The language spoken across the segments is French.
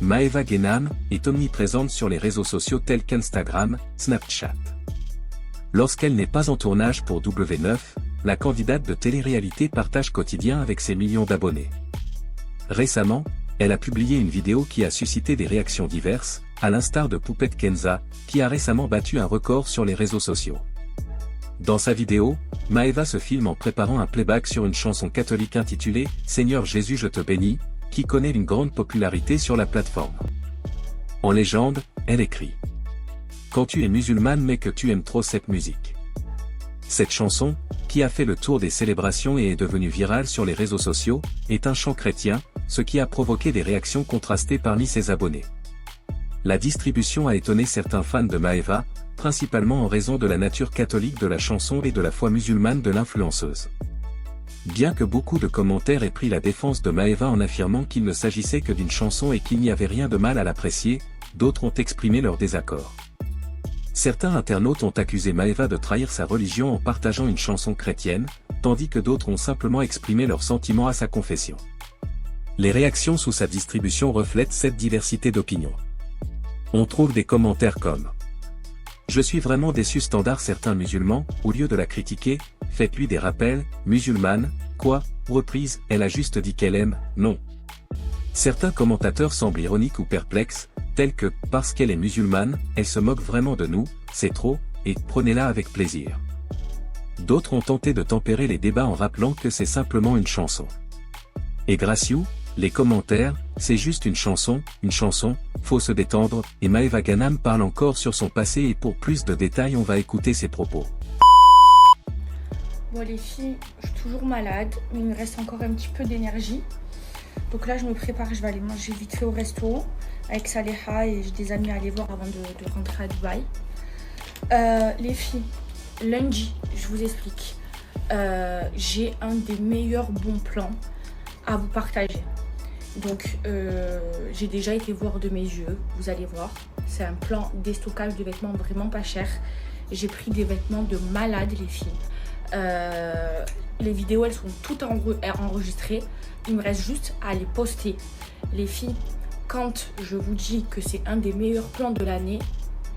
Maeva Genam est omniprésente sur les réseaux sociaux tels qu'Instagram, Snapchat. Lorsqu'elle n'est pas en tournage pour W9, la candidate de télé-réalité partage quotidien avec ses millions d'abonnés. Récemment, elle a publié une vidéo qui a suscité des réactions diverses, à l'instar de Poupette Kenza, qui a récemment battu un record sur les réseaux sociaux. Dans sa vidéo, Maeva se filme en préparant un playback sur une chanson catholique intitulée « Seigneur Jésus je te bénis », qui connaît une grande popularité sur la plateforme. En légende, elle écrit « Quand tu es musulmane mais que tu aimes trop cette musique ». Cette chanson, qui a fait le tour des célébrations et est devenue virale sur les réseaux sociaux, est un chant chrétien, ce qui a provoqué des réactions contrastées parmi ses abonnés. La distribution a étonné certains fans de Maeva, principalement en raison de la nature catholique de la chanson et de la foi musulmane de l'influenceuse. Bien que beaucoup de commentaires aient pris la défense de Maeva en affirmant qu'il ne s'agissait que d'une chanson et qu'il n'y avait rien de mal à l'apprécier, d'autres ont exprimé leur désaccord. Certains internautes ont accusé Maeva de trahir sa religion en partageant une chanson chrétienne, tandis que d'autres ont simplement exprimé leurs sentiments à sa confession. Les réactions sous sa distribution reflètent cette diversité d'opinions. On trouve des commentaires comme « Je suis vraiment déçu » certains musulmans, au lieu de la critiquer, faites-lui des rappels, musulmane, quoi, reprise, elle a juste dit qu'elle aime, non. Certains commentateurs semblent ironiques ou perplexes, tels que « parce qu'elle est musulmane, elle se moque vraiment de nous, c'est trop, et prenez-la avec plaisir ». D'autres ont tenté de tempérer les débats en rappelant que c'est simplement une chanson. Et gracieux, les commentaires, c'est juste une chanson, faut se détendre, et Maeva Genam parle encore sur son passé et pour plus de détails on va écouter ses propos. Bon les filles, je suis toujours malade, mais il me reste encore un petit peu d'énergie. Donc là je me prépare, je vais aller manger vite fait au resto avec Saleha et j'ai des amis à aller voir avant de rentrer à Dubaï. Les filles, lundi, je vous explique, j'ai un des meilleurs bons plans à vous partager. Donc j'ai déjà été voir de mes yeux, vous allez voir, c'est un plan déstockage de vêtements vraiment pas cher. J'ai pris des vêtements de malade les filles. Les vidéos elles sont toutes enregistrées, il me reste juste à les poster. Les filles, quand je vous dis que c'est un des meilleurs plans de l'année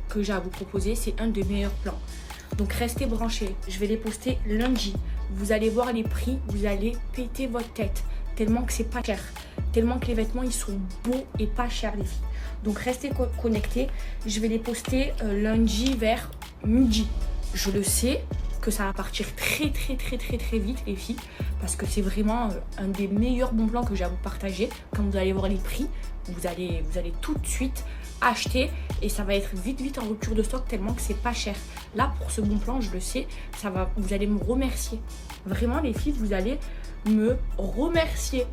que j'ai à vous proposer, c'est un des meilleurs plans. Donc restez branchés, je vais les poster lundi. Vous allez voir les prix, vous allez péter votre tête. Tellement que c'est pas cher, tellement que les vêtements ils sont beaux et pas chers les filles. Donc restez connectés, je vais les poster lundi vers midi. Je le sais que ça va partir très vite les filles, parce que c'est vraiment un des meilleurs bons plans que j'ai à vous partager. Quand vous allez voir les prix, vous allez tout de suite acheter et ça va être vite en rupture de stock tellement que c'est pas cher. Là pour ce bon plan, je le sais, vous allez me remercier. Vraiment les filles, vous allez me remercier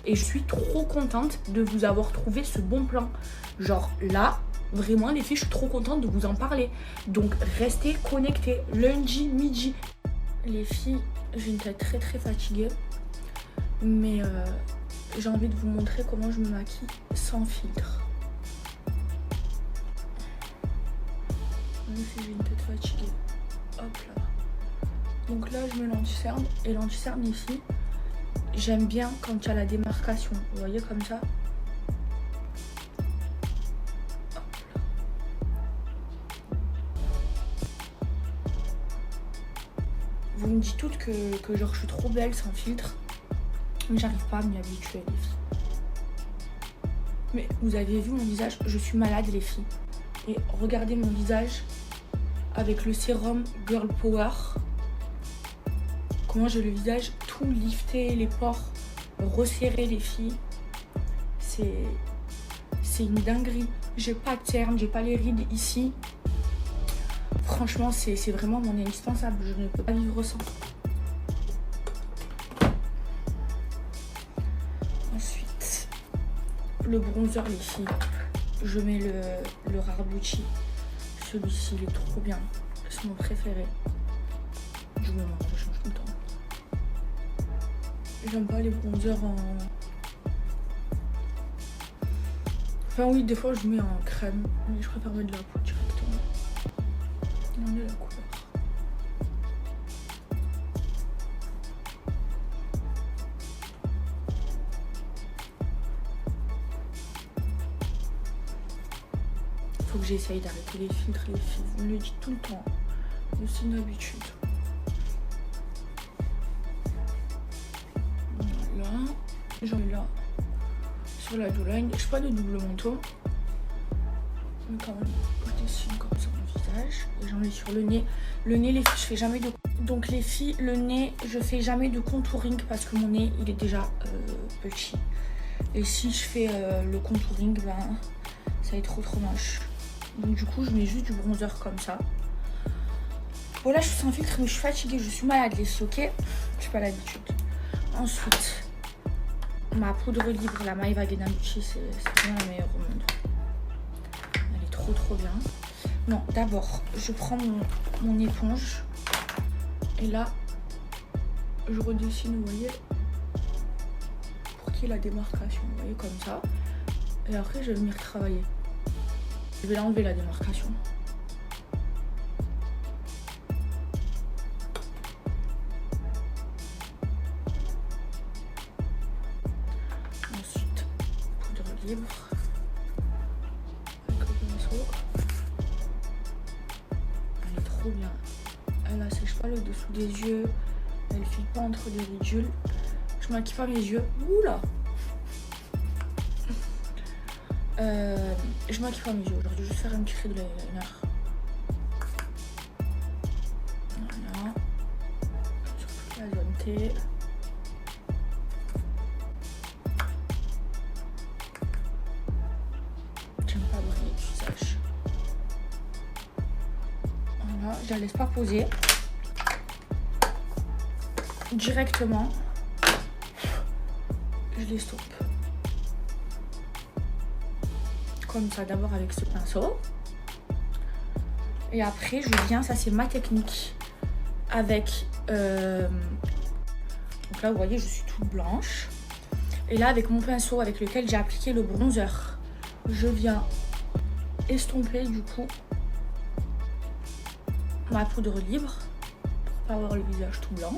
et je suis trop contente de vous avoir trouvé ce bon plan. Genre là, vraiment les filles, je suis trop contente de vous en parler. Donc restez connectés lundi midi. Les filles, j'ai une tête très fatiguée, mais j'ai envie de vous montrer comment je me maquille sans filtre. Les filles, j'ai une tête fatiguée. Hop là. Donc là, je mets l'anti-cerne et l'anti-cerne les filles, j'aime bien quand il y a la démarcation, vous voyez comme ça. Hop là. Vous me dites toutes que genre je suis trop belle sans filtre, mais j'arrive pas à m'y habituer les filles. Mais vous avez vu mon visage, je suis malade les filles. Et regardez mon visage avec le sérum Girl Power. Comment j'ai le visage tout lifté, les pores resserrés les filles. C'est une dinguerie. J'ai pas de cerne, j'ai pas les rides ici. Franchement, c'est vraiment mon indispensable. Je ne peux pas vivre sans. Ensuite, le bronzer les filles. Je mets le Rare Beauty. Celui-ci, il est trop bien. C'est mon préféré. Je me change tout le temps. J'aime pas les bronzers en... Enfin oui, des fois je mets en crème, mais je préfère mettre de la poudre directement. Regardez la couleur. faut que j'essaye d'arrêter les filtres, Vous me le dites tout le temps. C'est une habitude. Voilà. J'en ai là. Sur la douline. Je fais pas de double manteau. Mais quand même, je dessine comme ça mon visage. Et j'en ai sur le nez. Le nez, les filles, je fais jamais de... Donc les filles, le nez, je fais jamais de contouring parce que mon nez, il est déjà petit. Et si je fais le contouring, ben, ça va être trop moche. Donc du coup, je mets juste du bronzer comme ça. Voilà, je suis sans filtre, mais je suis fatiguée, je suis malade les filles, ok? Je suis pas l'habitude. Ensuite, ma poudre libre, la Maeva Genamuchi, c'est vraiment la meilleure au monde. Elle est trop bien. Non, d'abord, je prends mon éponge. Et là, je redessine, vous voyez, pour qu'il y ait la démarcation, vous voyez, comme ça. Et après, je vais venir travailler. Je vais l'enlever, la démarcation. Ensuite, poudre libre. Avec le pinceau. Elle est trop bien. Elle assèche pas le dessous des yeux. Elle file pas entre les ridules. Je maquille pas mes yeux. Oula! Je maquille pas mes yeux aujourd'hui. Je vais juste faire un petit trait de l'eyeliner. Voilà. Sur toute la zone T. J'aime pas briller le visage. Voilà. Je la laisse pas poser. Directement, je l'estompe. Comme ça, d'abord avec ce pinceau. Et après, je viens, ça c'est ma technique, avec... donc là, vous voyez, je suis toute blanche. Et là, avec mon pinceau avec lequel j'ai appliqué le bronzer, je viens estomper du coup ma poudre libre pour pas avoir le visage tout blanc.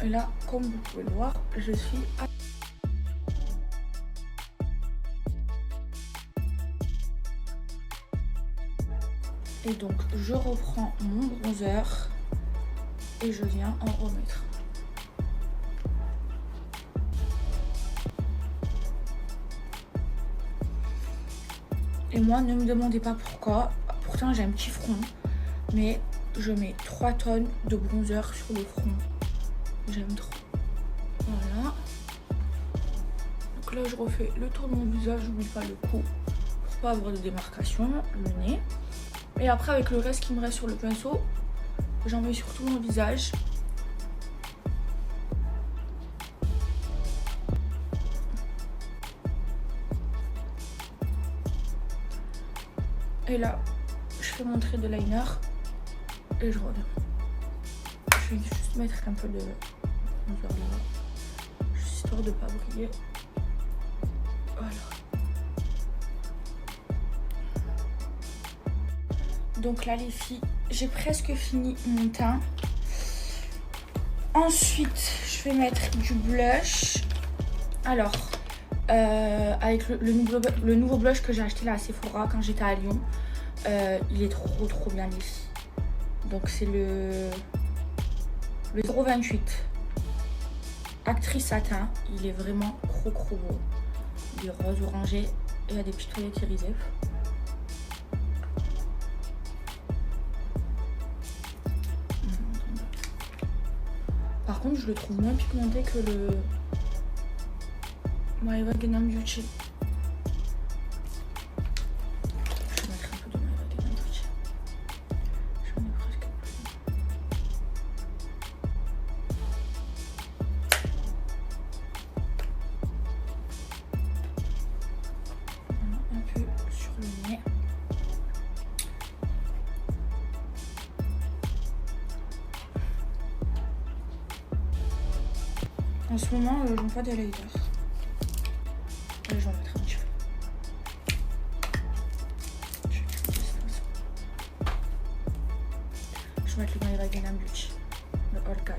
Et là, comme vous pouvez le voir, je suis à... Et donc, je reprends mon bronzer et je viens en remettre. Et moi, ne me demandez pas pourquoi. Pourtant, j'ai un petit front, mais je mets 3 tonnes de bronzer sur le front. J'aime trop. Voilà. Donc là, je refais le tour de mon visage. Je n'oublie pas le cou pour pas avoir de démarcation. Le nez. Et après, avec le reste qui me reste sur le pinceau, j'en mets sur tout mon visage. Et là, je fais mon trait de liner et je reviens. Je vais juste mettre un peu de bronzer là, juste histoire de pas briller. Voilà. Donc là les filles, j'ai presque fini mon teint. Ensuite, je vais mettre du blush. Alors, avec le nouveau blush que j'ai acheté là à Sephora quand j'étais à Lyon. Il est trop bien les filles. Donc c'est le 028 Actrice Satin. Il est vraiment trop beau. Il est rose orangé et il y a des petites paillettes irisées. Par contre, je le trouve moins pigmenté que le Maeva Genamuchi. Je vais mettre un peu de Maeva Genamuchi. J'en ai presque plus. Voilà, un peu sur le nez. En ce moment, je n'ai pas d'highlighter. Je vais en mettre un petit peu. Je vais mettre le Maeva Genamuchi, le All Cairo.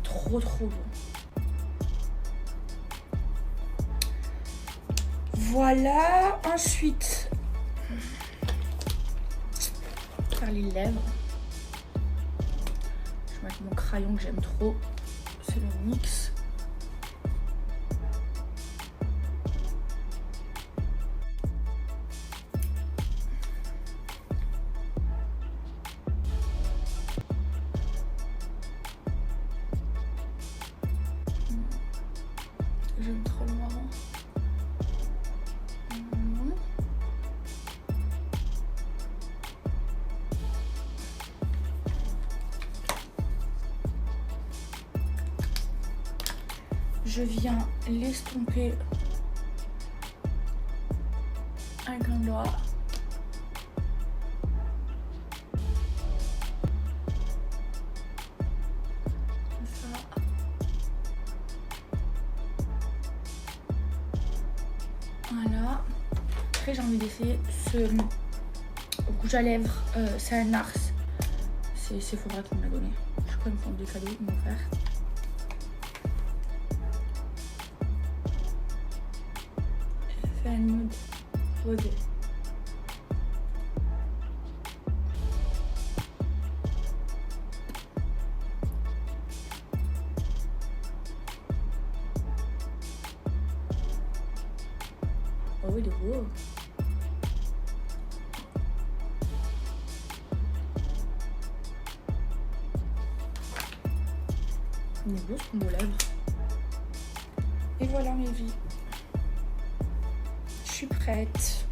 trop beau. Voilà, ensuite, faire les lèvres. Je vais mettre mon crayon que j'aime trop, c'est le NYX. J'aime trop le marron. Je viens l'estomper avec un doigt. Comme ça. Voilà. Après j'ai envie d'essayer ce rouge à lèvres. C'est un Nars. C'est Sephora qui me l'a donné. Je crois qu'ils me font des cadeaux, ils m'ont offert. C'est un nude rosé. Oh, il est beau. Il est beau ce combo lèvres. Et voilà mes vies. Je suis prête.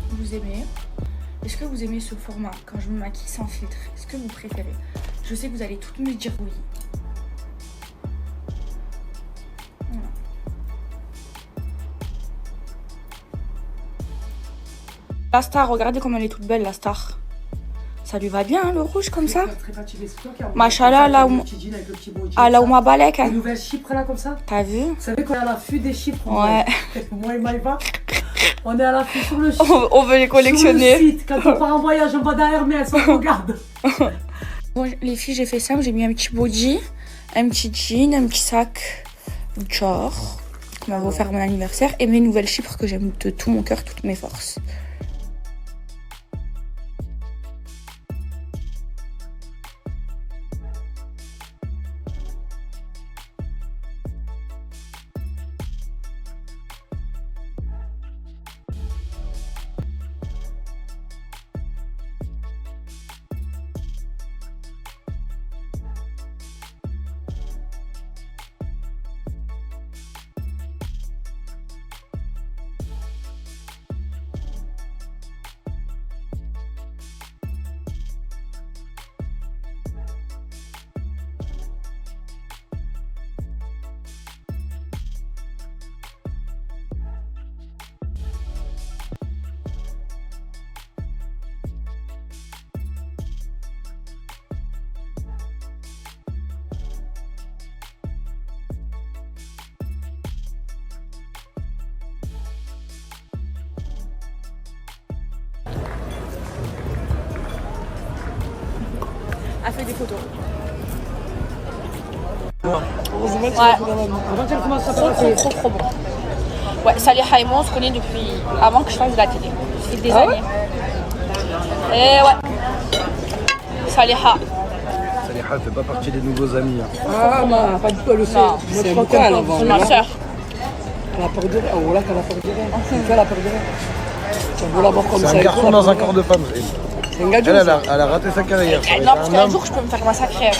Vous aimez? Est-ce que vous aimez ce format quand je me maquille sans filtre? Est-ce que vous préférez? Je sais que vous allez toutes me dire oui. Voilà. La star, regardez comme elle est toute belle la star. Ça lui va bien hein, le rouge comme ça. Machallah, là où ma balèque. Une nouvelle Chypre là comme ça. T'as vu? Vous savez qu'on est à l'affût des Chypres. Ouais. Moi et Maïva, on est à l'affût sur le Chypre. On veut les collectionner. Sur le site. Quand on part en voyage, on va derrière, mais elles sont en garde. Bon, les filles, j'ai fait simple. J'ai mis un petit body, un petit jean, un petit sac Dior qu'on m'a offert à mon anniversaire et mes nouvelles Chypres que j'aime de tout mon cœur, toutes mes forces. A fait des photos. Ouais. Trop bon. Ouais, Saliha et moi on se connaît depuis avant que je fasse de la télé. C'est des années. Et ouais. Saliha. Saliha ne fait pas partie des nouveaux amis. Ah, bah, pas du tout, elle le sait. C'est ma soeur. Elle a peur de rien. Oh là, qu'elle a peur de rien. C'est elle a peur de rien. On veut la voir comme ça. C'est un garçon dans un corps de femme. C'est un gadget. Elle a raté sa carrière. Non, parce qu'un jour je peux me faire massacrer.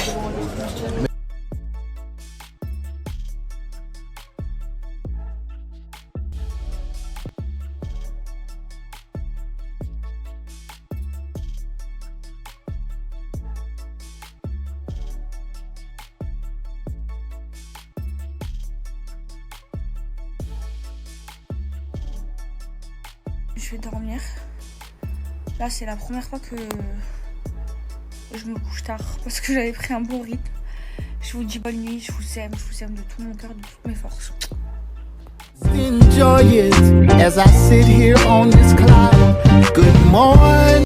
Je vais dormir. Là, c'est la première fois que je me couche tard parce que j'avais pris un bon rythme. Je vous dis bonne nuit, je vous aime de tout mon cœur, de toutes mes forces. Enjoy it as I sit here on this cloud. Good morning.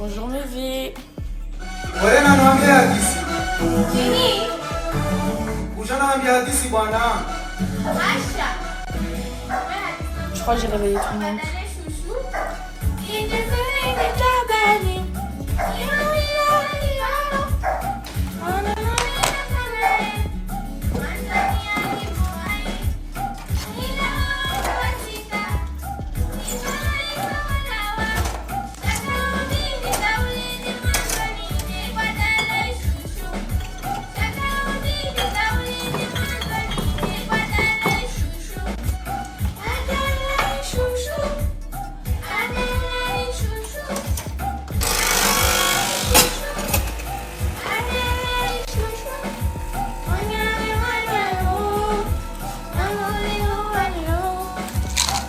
Bonjour mes vies. Je crois que j'ai réveillé tout le monde.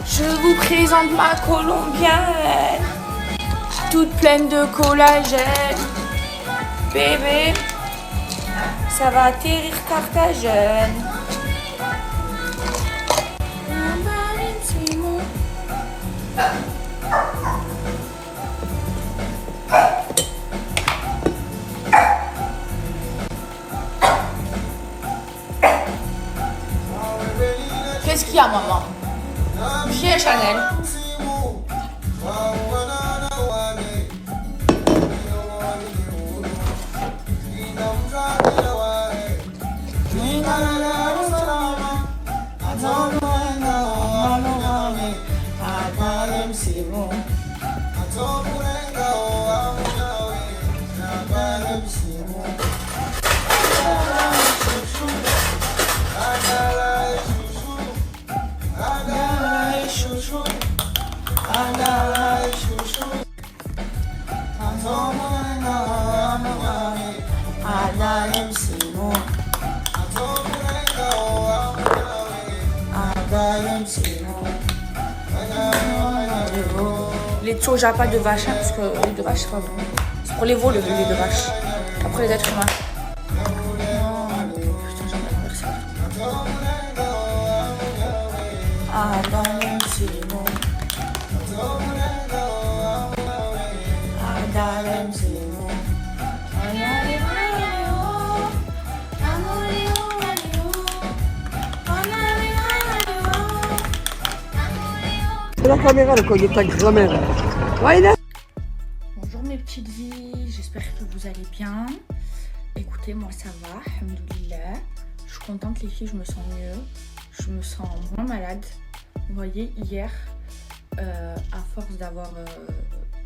Je vous présente ma colombienne, toute pleine de collagène. Bébé, ça va atterrir Carthagène. Qu'est-ce qu'il y a, maman? Viens, Chanel. Les soja, pas de vache, hein, parce que les de vache, c'est pas bon. C'est pour les veaux, le lait de vache. Après les êtres humains. Putain, j'en ai renversé. C'est la caméra, le code de ta grand-mère. Bonjour mes petites vies, j'espère que vous allez bien. Écoutez, moi ça va, alhamdoulilah. Je suis contente les filles, je me sens mieux. Je me sens moins malade. Vous voyez, hier, à force d'avoir...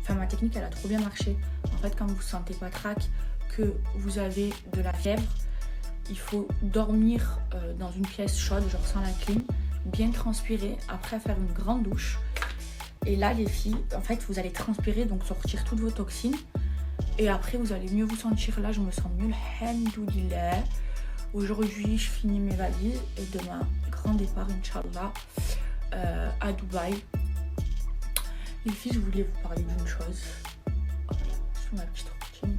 Enfin, ma technique, elle a trop bien marché. En fait, quand vous ne sentez pas trac, que vous avez de la fièvre, il faut dormir dans une pièce chaude, genre sans la clim, bien transpirer, après faire une grande douche. Et là, les filles, en fait, vous allez transpirer, donc sortir toutes vos toxines. Et après, vous allez mieux vous sentir. Là, je me sens mieux, alhamdoulilah. Aujourd'hui, je finis mes valises et demain, grand départ, Inch'Allah, à Dubaï. Les filles, je voulais vous parler d'une chose. Hop là, je fais ma petite routine.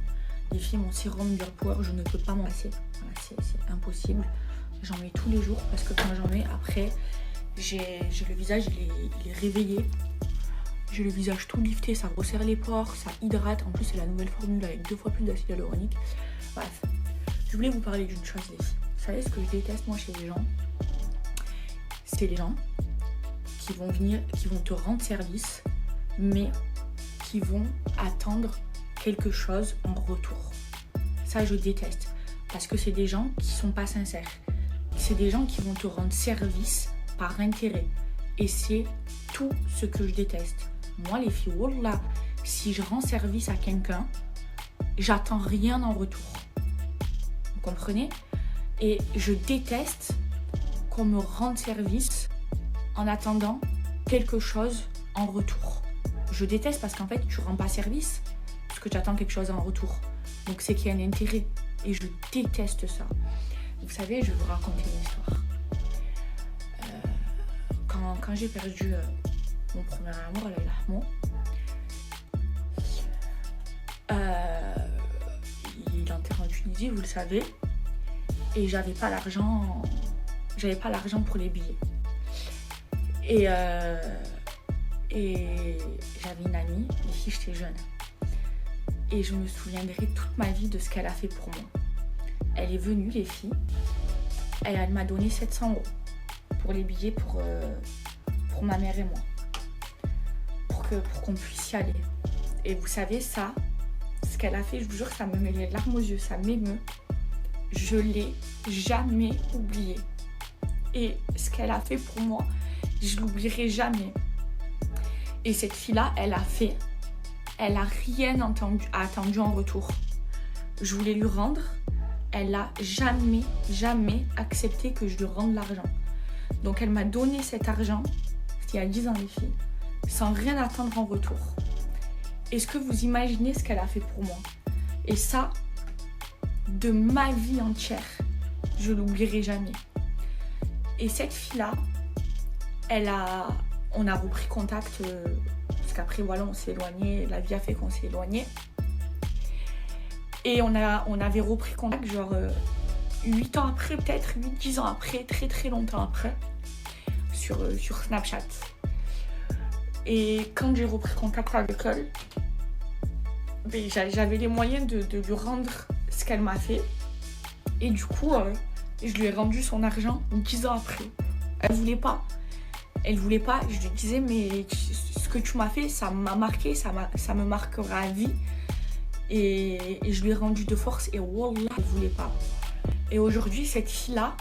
Les filles, mon sérum Your Power, je ne peux pas m'en passer. Voilà, c'est impossible. J'en mets tous les jours parce que quand j'en mets, après, j'ai le visage, il est réveillé. J'ai le visage tout lifté, ça resserre les pores, ça hydrate. En plus, c'est la nouvelle formule avec 2 fois plus d'acide hyaluronique. Bref, je voulais vous parler d'une chose, les filles. Vous savez ce que je déteste, moi, chez les gens? C'est les gens qui vont venir, qui vont te rendre service, mais qui vont attendre quelque chose en retour. Ça, je déteste. Parce que c'est des gens qui sont pas sincères. C'est des gens qui vont te rendre service par intérêt. Et c'est tout ce que je déteste. Moi, les filles, wallah, si je rends service à quelqu'un, j'attends rien en retour. Vous comprenez? Et je déteste qu'on me rende service en attendant quelque chose en retour. Je déteste parce qu'en fait, tu rends pas service parce que tu attends quelque chose en retour. Donc, c'est qu'il y a un intérêt. Et je déteste ça. Vous savez, je vais vous raconter une histoire. Quand j'ai perdu mon premier amour, Allah yarhamou, il est enterré en Tunisie, vous le savez, et j'avais pas l'argent pour les billets. Et j'avais une amie, les filles, j'étais jeune. Et je me souviendrai toute ma vie de ce qu'elle a fait pour moi. Elle est venue, les filles. Elle m'a donné 700 € pour les billets pour ma mère et moi. Pour qu'on puisse y aller. Et vous savez, ça, ce qu'elle a fait, je vous jure, ça me met les larmes aux yeux, ça m'émeut. Je l'ai jamais oublié. Et ce qu'elle a fait pour moi, je l'oublierai jamais. Et cette fille-là, elle a rien attendu en retour. Je voulais lui rendre, elle a jamais accepté que je lui rende l'argent. Donc elle m'a donné cet argent, c'était il y a 10 ans les filles, sans rien attendre en retour. Est-ce que vous imaginez ce qu'elle a fait pour moi? Et ça, de ma vie entière, je l'oublierai jamais. Et cette fille-là, on a repris contact, parce qu'après voilà, on s'est éloigné, la vie a fait qu'on s'est éloigné. Et on avait repris contact genre 8 ans après, peut-être 8-10 ans après, très longtemps après, sur Snapchat. Et quand j'ai repris contact avec elle, j'avais les moyens de lui rendre ce qu'elle m'a fait. Et du coup, je lui ai rendu son argent 10 ans après. Elle voulait pas. Je lui disais, mais ce que tu m'as fait, ça m'a marqué, ça me marquera à vie. Et je lui ai rendu de force et wallah, elle voulait pas. Et aujourd'hui, cette fille-là,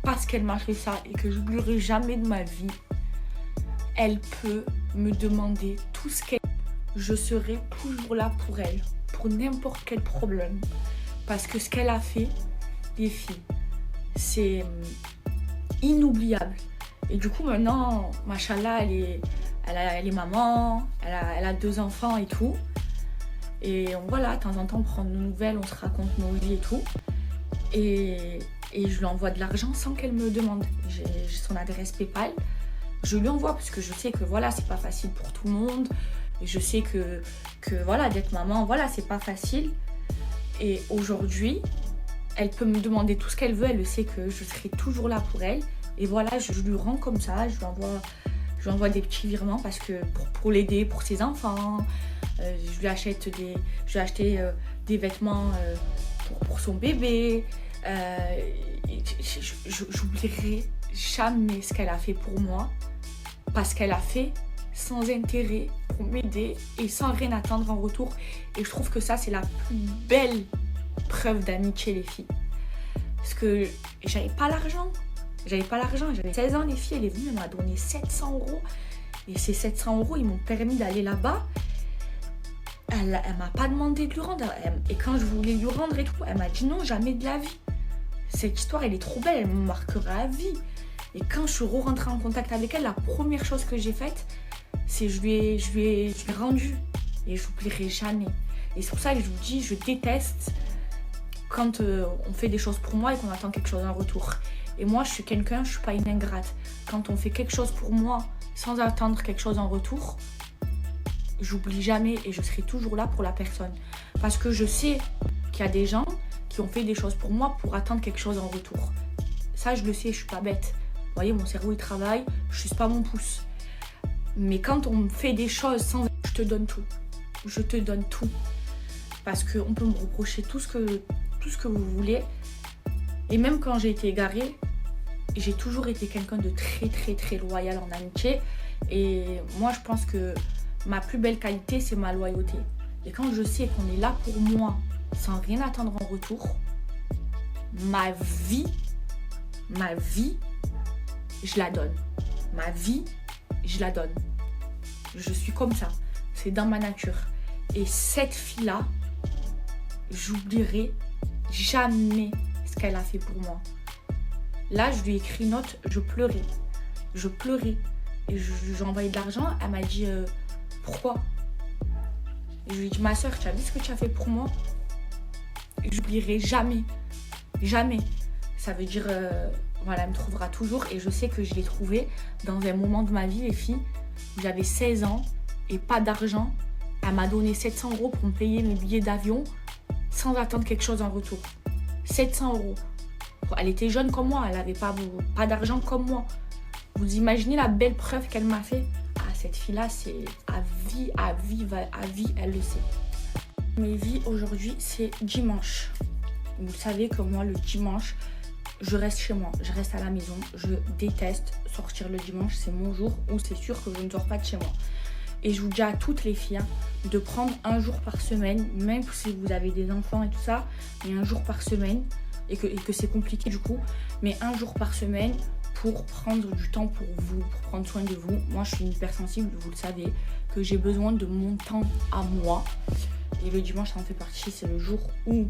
parce qu'elle m'a fait ça et que je n'oublierai jamais de ma vie, elle peut me demander tout ce qu'elle... Je serai toujours là pour elle, pour n'importe quel problème. Parce que ce qu'elle a fait, les filles, c'est inoubliable. Et du coup, maintenant, machallah, elle est maman, elle a 2 enfants et tout. Et voilà, de temps en temps, on prend nos nouvelles, on se raconte nos vies et tout. Et je lui envoie de l'argent sans qu'elle me demande. J'ai son adresse PayPal. Je lui envoie parce que je sais que voilà, c'est pas facile pour tout le monde. Et je sais que voilà, d'être maman, voilà, c'est pas facile. Et aujourd'hui, elle peut me demander tout ce qu'elle veut. Elle sait que je serai toujours là pour elle. Et voilà, je lui rends comme ça. Je lui envoie des petits virements parce que pour l'aider, pour ses enfants. Je lui ai acheté des vêtements pour son bébé. J'oublierai jamais ce qu'elle a fait pour moi parce qu'elle a fait sans intérêt pour m'aider et sans rien attendre en retour. Et je trouve que ça, c'est la plus belle preuve d'amitié, les filles. Parce que j'avais pas l'argent, j'avais 16 ans, les filles. Elle est venue, elle m'a donné 700 €. Et ces 700 €, ils m'ont permis d'aller là-bas. Elle m'a pas demandé de lui rendre. Et quand je voulais lui rendre et tout, elle m'a dit non, jamais de la vie. Cette histoire, elle est trop belle, elle me marquera à vie. Et quand je suis rentrée en contact avec elle, la première chose que j'ai faite, c'est je lui ai rendu. Et je n'oublierai jamais. Et c'est pour ça que je vous dis, je déteste quand on fait des choses pour moi et qu'on attend quelque chose en retour. Et moi, je suis quelqu'un, je suis pas une ingrate. Quand on fait quelque chose pour moi sans attendre quelque chose en retour, j'oublie jamais et je serai toujours là pour la personne. Parce que je sais qu'il y a des gens qui ont fait des choses pour moi pour attendre quelque chose en retour. Ça, je le sais, je suis pas bête. Vous voyez, mon cerveau, il travaille, je suis pas mon pouce. Mais quand on me fait des choses sans... Je te donne tout. Je te donne tout. Parce qu'on peut me reprocher tout ce que vous voulez. Et même quand j'ai été égarée, j'ai toujours été quelqu'un de très loyal en amitié. Et moi, je pense que ma plus belle qualité, c'est ma loyauté. Et quand je sais qu'on est là pour moi, sans rien attendre en retour, ma vie, je la donne. Ma vie, je la donne. Je suis comme ça. C'est dans ma nature. Et cette fille-là, j'oublierai jamais ce qu'elle a fait pour moi. Là, je lui ai écrit une note, je pleurais. Et j'ai envoyé de l'argent. Elle m'a dit pourquoi? Et je lui ai dit, ma soeur, tu as vu ce que tu as fait pour moi? Et j'oublierai jamais. Jamais. Ça veut dire, voilà, elle me trouvera toujours. Et je sais que je l'ai trouvée dans un moment de ma vie, les filles. J'avais 16 ans et pas d'argent. Elle m'a donné 700 € pour me payer mes billets d'avion sans attendre quelque chose en retour. 700 €. Elle était jeune comme moi, elle n'avait pas d'argent comme moi. Vous imaginez la belle preuve qu'elle m'a fait? Ah, cette fille-là, c'est à vie, elle le sait. Mes vies aujourd'hui, c'est dimanche. Vous savez que moi, le dimanche, je reste chez moi, je reste à la maison. Je déteste sortir le dimanche, c'est mon jour où c'est sûr que je ne sors pas de chez moi. Et je vous dis à toutes les filles de prendre un jour par semaine, même si vous avez des enfants et tout ça, mais un jour par semaine, et que c'est compliqué du coup, mais un jour par semaine pour prendre du temps pour vous, pour prendre soin de vous. Moi, je suis une hypersensible, vous le savez, que j'ai besoin de mon temps à moi. Et le dimanche, ça en fait partie, c'est le jour où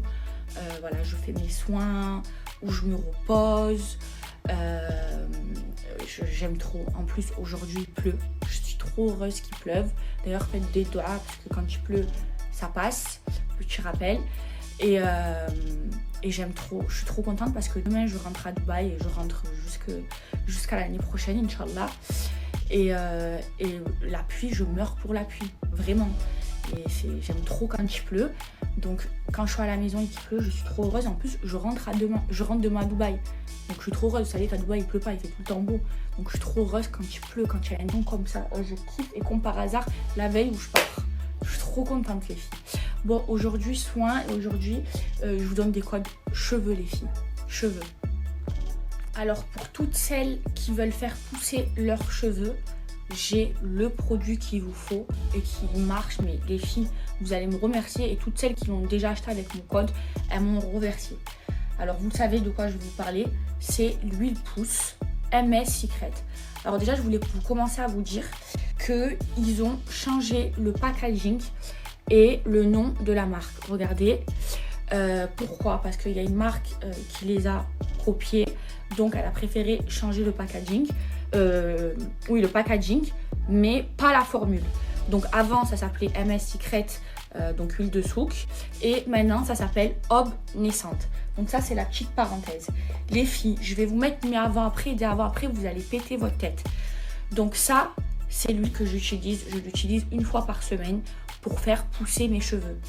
voilà, je fais mes soins, où je me repose. J'aime trop. En plus, aujourd'hui, il pleut. Je suis trop heureuse qu'il pleuve. D'ailleurs, faites des doigts, parce que quand il pleut, ça passe. Petit rappel. Et j'aime trop. Je suis trop contente parce que demain, je rentre à Dubaï et je rentre jusqu'à l'année prochaine, Inch'Allah. Et la pluie, je meurs pour la pluie. Vraiment. Et j'aime trop quand il pleut. Donc quand je suis à la maison et qu'il pleut, je suis trop heureuse. En plus, je rentre demain à Dubaï. Donc je suis trop heureuse. Vous savez qu'à Dubaï, il pleut pas, il fait tout le temps beau. Donc je suis trop heureuse quand il pleut, quand il y a un temps comme ça. Je kiffe. Et comme par hasard, la veille où je pars. Je suis trop contente, les filles. Bon, aujourd'hui, soin. Et aujourd'hui, je vous donne des codes cheveux, les filles. Cheveux. Alors pour toutes celles qui veulent faire pousser leurs cheveux, j'ai le produit qu'il vous faut et qui marche. Mais les filles, vous allez me remercier. Et toutes celles qui l'ont déjà acheté avec mon code, elles m'ont remercié. Alors vous savez de quoi je vais vous parler. C'est l'huile pousse MS Secret. Alors déjà, je voulais commencer à vous dire qu'ils ont changé le packaging et le nom de la marque. Regardez. Pourquoi? Parce qu'il y a une marque qui les a copiés. Donc elle a préféré changer le packaging. Oui, le packaging, mais pas la formule. Donc avant, ça s'appelait MS Secret, donc huile de souk. Et maintenant, ça s'appelle Aube Naissante. Donc ça, c'est la petite parenthèse. Les filles, je vais vous mettre mes avant-après et des avant-après, vous allez péter votre tête. Donc ça, c'est l'huile que j'utilise. Je l'utilise une fois par semaine pour faire pousser mes cheveux.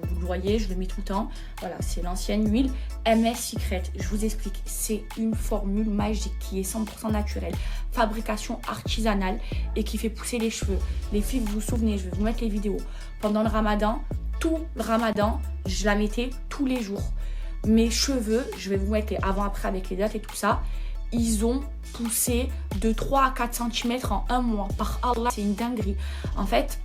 Vous le voyez, je le mets tout le temps. Voilà, c'est l'ancienne huile MS Secret. Je vous explique, c'est une formule magique qui est 100% naturelle, fabrication artisanale et qui fait pousser les cheveux. Les filles, vous vous souvenez, je vais vous mettre les vidéos. Pendant le ramadan, tout le ramadan, je la mettais tous les jours. Mes cheveux, je vais vous mettre les avant-après avec les dates et tout ça, ils ont poussé de 3 à 4 cm en un mois. Par Allah, c'est une dinguerie. En fait,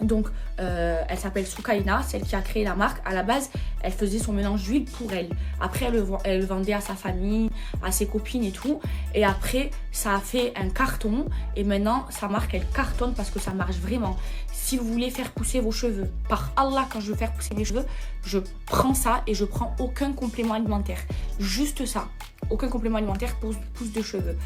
donc, elle s'appelle Soukaina, celle qui a créé la marque. À la base, elle faisait son mélange d'huile pour elle. Après, elle le vendait à sa famille, à ses copines et tout. Et après, ça a fait un carton. Et maintenant, sa marque, elle cartonne parce que ça marche vraiment. Si vous voulez faire pousser vos cheveux, par Allah, quand je veux faire pousser mes cheveux, je prends ça et je prends aucun complément alimentaire. Juste ça. Aucun complément alimentaire pour pousse de cheveux.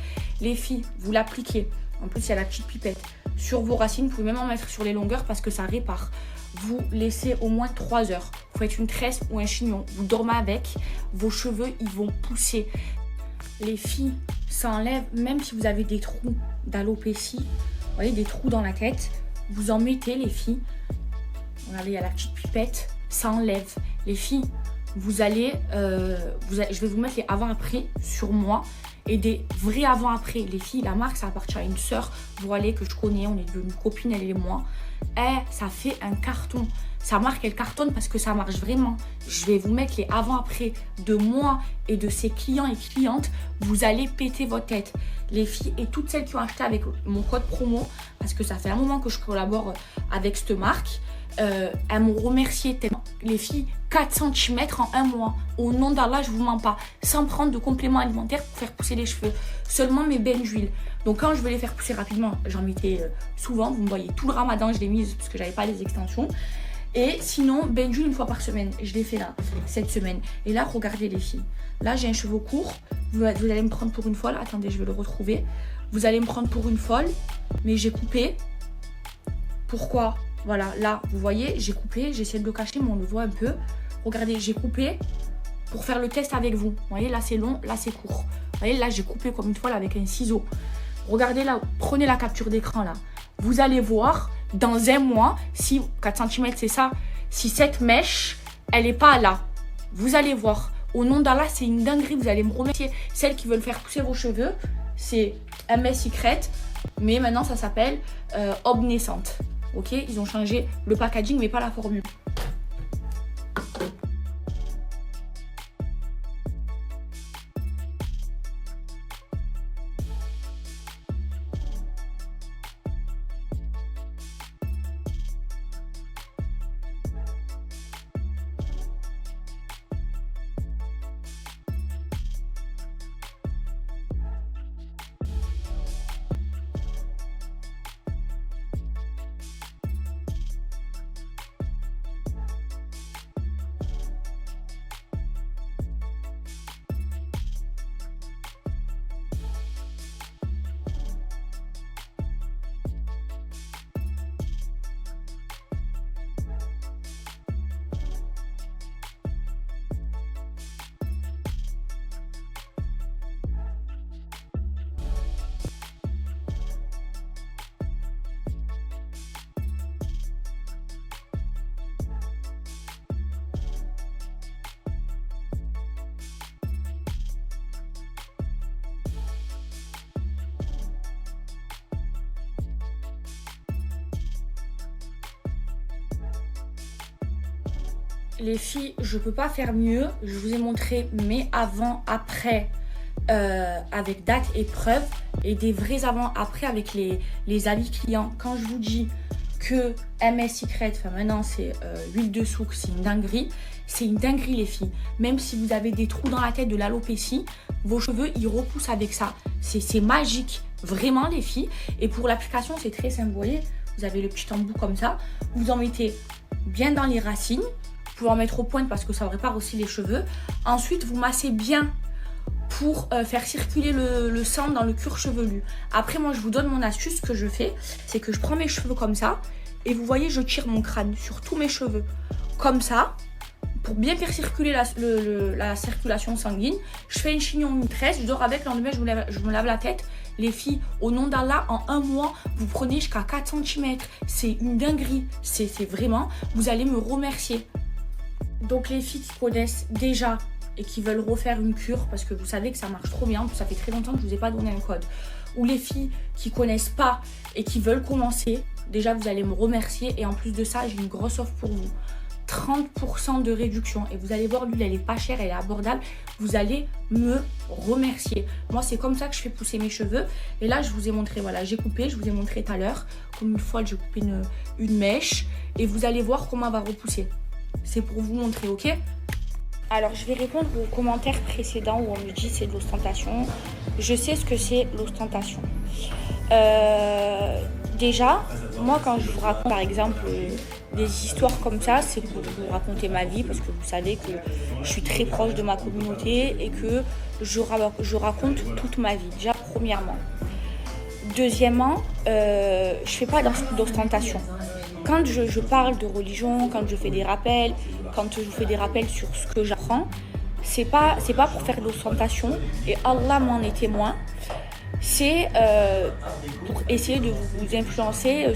Les filles, vous l'appliquez. En plus, il y a la petite pipette. Sur vos racines, vous pouvez même en mettre sur les longueurs parce que ça répare. Vous laissez au moins 3 heures. Vous faites une tresse ou un chignon. Vous dormez avec. Vos cheveux, ils vont pousser. Les filles, ça enlève, même si vous avez des trous d'alopécie, vous voyez, des trous dans la tête, vous en mettez, les filles. Regardez, il y a la petite pipette. Ça enlève. Les filles, je vais vous mettre les avant-après sur moi. Et des vrais avant-après. Les filles, la marque, ça appartient à une sœur, vous voyez, que je connais, on est devenues copines, elle et moi. Ça fait un carton. Sa marque, elle cartonne parce que ça marche vraiment. Je vais vous mettre les avant-après de moi et de ses clients et clientes. Vous allez péter votre tête. Les filles et toutes celles qui ont acheté avec mon code promo, parce que ça fait un moment que je collabore avec cette marque, elles m'ont remercié tellement. Les filles, 4 cm en un mois. Au nom d'Allah, je vous mens pas. Sans prendre de compléments alimentaires pour faire pousser les cheveux. Seulement mes bains d'huile. Donc quand je veux les faire pousser rapidement, j'en mettais souvent. Vous me voyez, tout le ramadan, je l'ai mise parce que j'avais pas les extensions. Et sinon, bain d'huile une fois par semaine. Je l'ai fait là, cette semaine. Et là, regardez les filles. Là, j'ai un cheveu court. Vous allez me prendre pour une folle. Attendez, je vais le retrouver. Vous allez me prendre pour une folle. Mais j'ai coupé. Pourquoi ? Voilà, là, vous voyez, j'ai coupé. J'essaie de le cacher, mais on le voit un peu. Regardez, j'ai coupé pour faire le test avec vous. Vous voyez, là, c'est long, là, c'est court. Vous voyez, là, j'ai coupé comme une folle avec un ciseau. Regardez là, prenez la capture d'écran, là. Vous allez voir, dans un mois, si 4 cm, c'est ça, si cette mèche, elle n'est pas là. Vous allez voir. Au nom d'Allah, c'est une dinguerie. Vous allez me remercier. Celles qui veulent faire pousser vos cheveux, c'est MS Secret. Mais maintenant, ça s'appelle Aube Naissante. Ok, ils ont changé le packaging, mais pas la formule. Les filles, je peux pas faire mieux. Je vous ai montré mes avant, après avec date et preuve et des vrais avant, après avec les avis clients. Quand je vous dis que MSI Secret, enfin maintenant c'est huile de souk, c'est une dinguerie les filles. Même si vous avez des trous dans la tête, de l'alopécie, vos cheveux ils repoussent avec ça. C'est magique, vraiment les filles. Et pour l'application c'est très simple, vous voyez, vous avez le petit embout comme ça, vous en mettez bien dans les racines. Vous pouvez en mettre aux pointes parce que ça répare aussi les cheveux. Ensuite, vous massez bien pour faire circuler le sang dans le cuir chevelu. Après, moi, je vous donne mon astuce. Ce que je fais, c'est que je prends mes cheveux comme ça. Et vous voyez, je tire mon crâne sur tous mes cheveux. Comme ça, pour bien faire circuler la circulation sanguine. Je fais une chignon, une tresse. Je dors avec. Le lendemain, je me lave la tête. Les filles, au nom d'Allah, en un mois, vous prenez jusqu'à 4 cm. C'est une dinguerie. C'est vraiment, vous allez me remercier. Donc les filles qui connaissent déjà et qui veulent refaire une cure, parce que vous savez que ça marche trop bien, ça fait très longtemps que je ne vous ai pas donné un code. Ou les filles qui connaissent pas et qui veulent commencer, déjà vous allez me remercier. Et en plus de ça, j'ai une grosse offre pour vous. 30% de réduction. Et vous allez voir, l'huile elle est pas chère, elle est abordable. Vous allez me remercier. Moi c'est comme ça que je fais pousser mes cheveux. Et là je vous ai montré, voilà, j'ai coupé, je vous ai montré tout à l'heure. Comme une fois j'ai coupé une mèche. Et vous allez voir comment elle va repousser. C'est pour vous montrer, ok? Alors, je vais répondre aux commentaires précédents où on me dit c'est de l'ostentation. Je sais ce que c'est l'ostentation. Déjà, moi, quand je vous raconte, par exemple, des histoires comme ça, c'est pour vous raconter ma vie parce que vous savez que je suis très proche de ma communauté et que je raconte toute ma vie, déjà, premièrement. Deuxièmement, je ne fais pas d'ostentation. Quand je parle de religion, quand je fais des rappels, quand je fais des rappels sur ce que j'apprends, c'est pas pour faire de l'ostentation, et Allah m'en est témoin, c'est pour essayer de vous influencer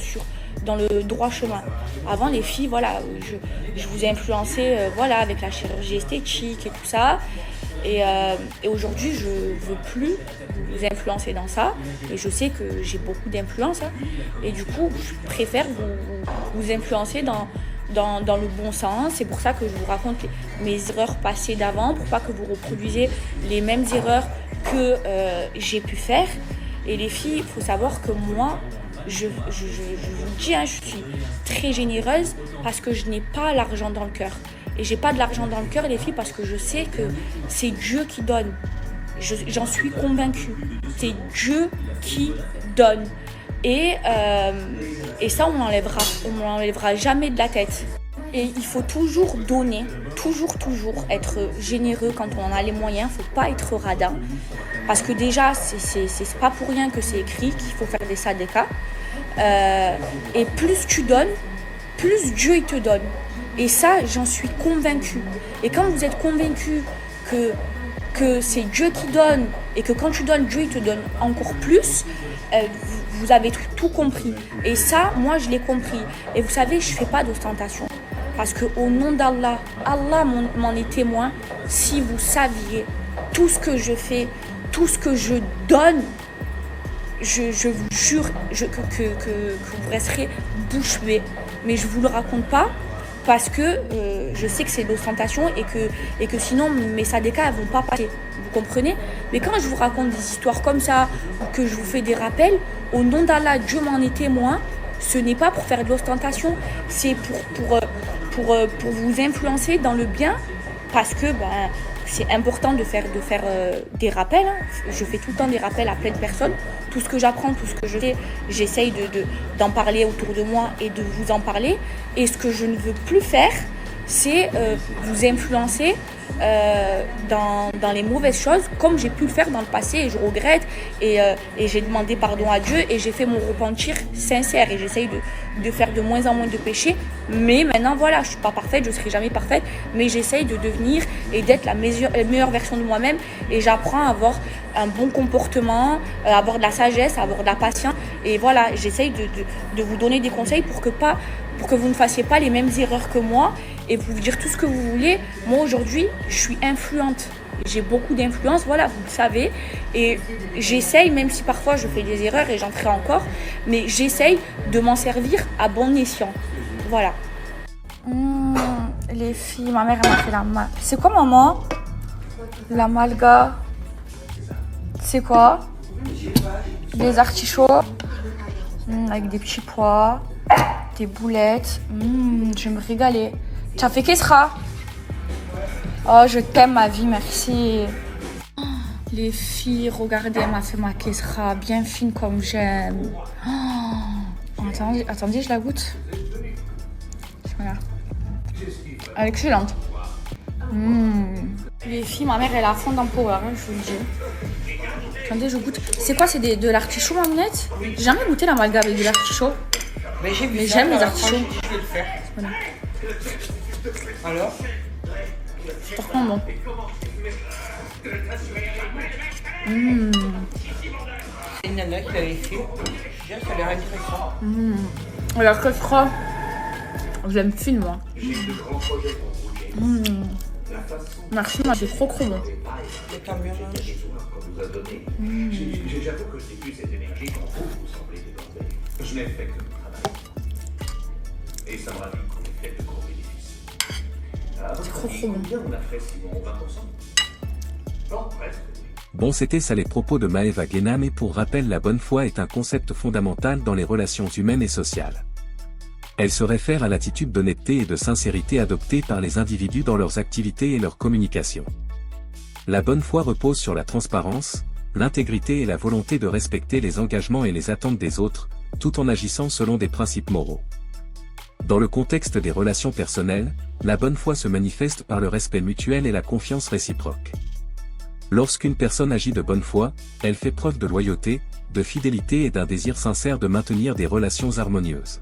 dans le droit chemin. Avant les filles, voilà, je vous ai influencé voilà, avec la chirurgie esthétique et tout ça. Et aujourd'hui, je ne veux plus vous influencer dans ça. Et je sais que j'ai beaucoup d'influence. Hein. Et du coup, je préfère vous influencer dans le bon sens. C'est pour ça que je vous raconte mes erreurs passées d'avant, pour pas que vous reproduisiez les mêmes erreurs que j'ai pu faire. Et les filles, il faut savoir que moi, je vous dis, hein, je suis très généreuse parce que je n'ai pas l'argent dans le cœur. Et j'ai pas de l'argent dans le cœur, les filles, parce que je sais que c'est Dieu qui donne. J'en suis convaincue. C'est Dieu qui donne. Et ça, on l'enlèvera jamais de la tête. Et il faut toujours donner, toujours être généreux quand on en a les moyens. Il ne faut pas être radin. Parce que déjà, c'est pas pour rien que c'est écrit qu'il faut faire des sadaka. Et plus tu donnes, plus Dieu il te donne. Et ça, j'en suis convaincue. Et quand vous êtes convaincu que c'est Dieu qui donne et que quand tu donnes, Dieu il te donne encore plus, vous avez tout compris. Et ça, moi, je l'ai compris. Et vous savez, je ne fais pas d'ostentation. Parce qu'au nom d'Allah, Allah m'en est témoin. Si vous saviez tout ce que je fais, tout ce que je donne, je vous jure que vous resterez bouche bée. Mais je ne vous le raconte pas. Parce que je sais que c'est de l'ostentation et que sinon mes sadaka elles vont pas passer, vous comprenez? Mais quand je vous raconte des histoires comme ça, ou que je vous fais des rappels, au nom d'Allah, Dieu m'en est témoin, ce n'est pas pour faire de l'ostentation, c'est pour vous influencer dans le bien, parce que c'est important de faire des rappels. Hein. Je fais tout le temps des rappels à plein de personnes. Tout ce que j'apprends, tout ce que je sais, j'essaye d'en parler autour de moi et de vous en parler. Et ce que je ne veux plus faire, c'est vous influencer dans les mauvaises choses, comme j'ai pu le faire dans le passé et je regrette. Et j'ai demandé pardon à Dieu et j'ai fait mon repentir sincère. Et j'essaye de faire de moins en moins de péchés. Mais maintenant, voilà, je ne suis pas parfaite, je ne serai jamais parfaite. Mais j'essaye de devenir et d'être la meilleure version de moi-même. Et j'apprends à avoir un bon comportement, à avoir de la sagesse, à avoir de la patience. Et voilà, j'essaye de vous donner des conseils pour que vous ne fassiez pas les mêmes erreurs que moi et vous dire tout ce que vous voulez. Moi, aujourd'hui, je suis influente. J'ai beaucoup d'influence, voilà, vous le savez. Et j'essaye, même si parfois je fais des erreurs et j'en ferai encore, mais j'essaye de m'en servir à bon escient. Voilà. Les filles, ma mère elle m'a fait la mal. C'est quoi maman? La malga. C'est quoi? Des artichauts. Avec des petits pois. Des boulettes. Je vais me régaler. Tu as fait Kesra? Oh, je t'aime ma vie, merci. Les filles, regardez, elle m'a fait ma Kesra. Bien fine comme j'aime. Attendez, je la goûte. Voilà. Elle est excellente. Les filles, ma mère elle a à fond dans Power, hein, je vous le dis. Attendez, je goûte. C'est quoi? C'est de l'artichaut, maminette? J'ai jamais goûté la malga avec de l'artichaut. Mais j'aime les artichauts. Voilà. Alors? C'est pourtant bon. C'est une nana qui l'avait fait. Je dirais que ça a l'air intéressant. Alors que froid. J'aime fine, moi. Merci, moi, c'est trop bon. Et tant mieux, hein. J'avoue que je n'ai plus cette énergie quand vous semblez débordé. Je n'ai fait que mon travail. Et ça me ravi qu'on ait fait de gros bénéfices. C'est trop bon. Combien on a fait, Simon? 20%? Non, presque. Bon, c'était ça les propos de Maëva Guénam, et pour rappel, la bonne foi est un concept fondamental dans les relations humaines et sociales. Elle se réfère à l'attitude d'honnêteté et de sincérité adoptée par les individus dans leurs activités et leur communication. La bonne foi repose sur la transparence, l'intégrité et la volonté de respecter les engagements et les attentes des autres, tout en agissant selon des principes moraux. Dans le contexte des relations personnelles, la bonne foi se manifeste par le respect mutuel et la confiance réciproque. Lorsqu'une personne agit de bonne foi, elle fait preuve de loyauté, de fidélité et d'un désir sincère de maintenir des relations harmonieuses.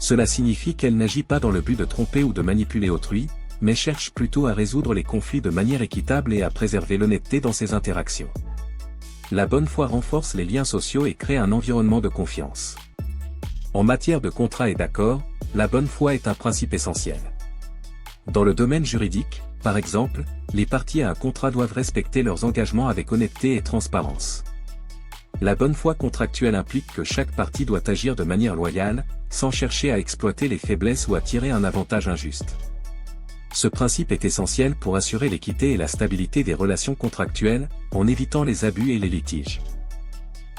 Cela signifie qu'elle n'agit pas dans le but de tromper ou de manipuler autrui, mais cherche plutôt à résoudre les conflits de manière équitable et à préserver l'honnêteté dans ses interactions. La bonne foi renforce les liens sociaux et crée un environnement de confiance. En matière de contrat et d'accord, la bonne foi est un principe essentiel. Dans le domaine juridique, par exemple, les parties à un contrat doivent respecter leurs engagements avec honnêteté et transparence. La bonne foi contractuelle implique que chaque partie doit agir de manière loyale, sans chercher à exploiter les faiblesses ou à tirer un avantage injuste. Ce principe est essentiel pour assurer l'équité et la stabilité des relations contractuelles, en évitant les abus et les litiges.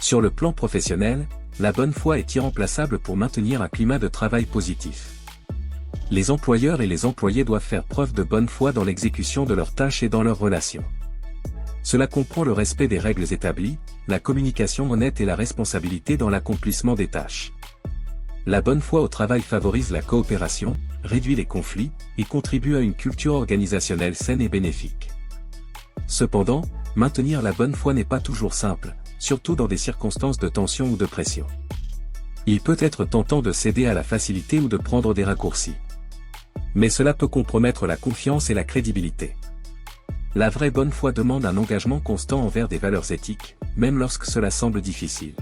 Sur le plan professionnel, la bonne foi est irremplaçable pour maintenir un climat de travail positif. Les employeurs et les employés doivent faire preuve de bonne foi dans l'exécution de leurs tâches et dans leurs relations. Cela comprend le respect des règles établies, la communication honnête et la responsabilité dans l'accomplissement des tâches. La bonne foi au travail favorise la coopération, réduit les conflits, et contribue à une culture organisationnelle saine et bénéfique. Cependant, maintenir la bonne foi n'est pas toujours simple, surtout dans des circonstances de tension ou de pression. Il peut être tentant de céder à la facilité ou de prendre des raccourcis. Mais cela peut compromettre la confiance et la crédibilité. La vraie bonne foi demande un engagement constant envers des valeurs éthiques, même lorsque cela semble difficile.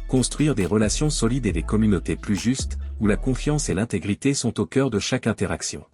Construire des relations solides et des communautés plus justes, où la confiance et l'intégrité sont au cœur de chaque interaction.